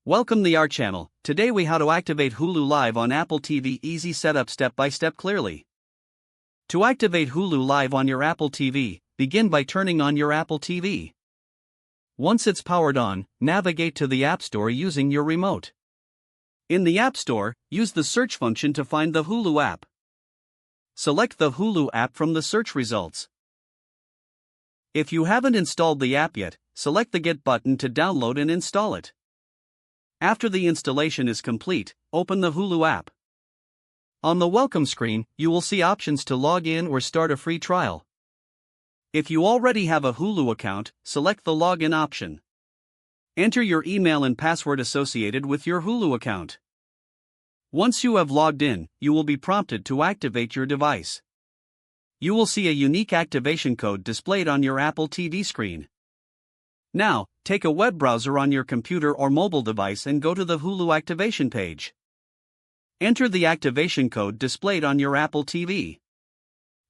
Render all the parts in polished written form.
Welcome to our channel. Today we how to activate Hulu Live on Apple TV. Easy setup step by step clearly. To activate Hulu Live on your Apple TV, begin by turning on your Apple TV. Once it's powered on, navigate to the App Store using your remote. In the App Store, use the search function to find the Hulu app. Select the Hulu app from the search results. If you haven't installed the app yet, select the Get button to download and install it. After the installation is complete, open the Hulu app. On the welcome screen, you will see options to log in or start a free trial. If you already have a Hulu account, select the login option. Enter your email and password associated with your Hulu account. Once you have logged in, you will be prompted to activate your device. You will see a unique activation code displayed on your Apple TV screen. Now, take a web browser on your computer or mobile device and go to the Hulu activation page. Enter the activation code displayed on your Apple TV.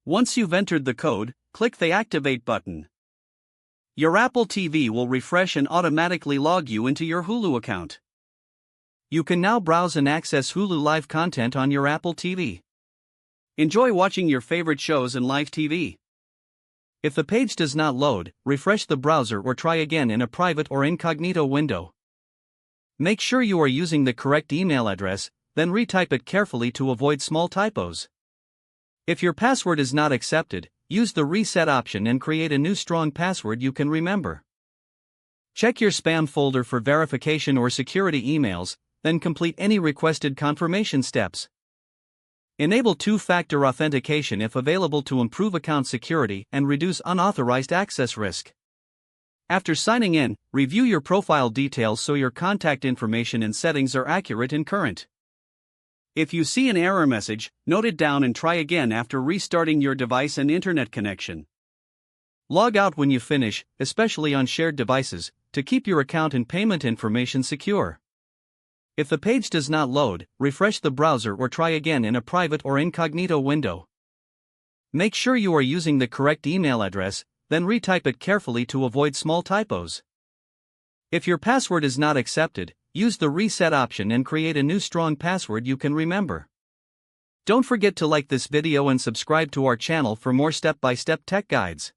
Once you've entered the code, click the Activate button. Your Apple TV will refresh and automatically log you into your Hulu account. You can now browse and access Hulu Live content on your Apple TV. Enjoy watching your favorite shows and live TV. If the page does not load, refresh the browser or try again in a private or incognito window. Make sure you are using the correct email address, then retype it carefully to avoid small typos. If your password is not accepted, use the reset option and create a new strong password you can remember. Check your spam folder for verification or security emails, then complete any requested confirmation steps. Enable two-factor authentication if available to improve account security and reduce unauthorized access risk. After signing in, review your profile details so your contact information and settings are accurate and current. If you see an error message, note it down and try again after restarting your device and internet connection. Log out when you finish, especially on shared devices, to keep your account and payment information secure. If the page does not load, refresh the browser or try again in a private or incognito window. Make sure you are using the correct email address, then retype it carefully to avoid small typos. If your password is not accepted, use the reset option and create a new strong password you can remember. Don't forget to like this video and subscribe to our channel for more step-by-step tech guides.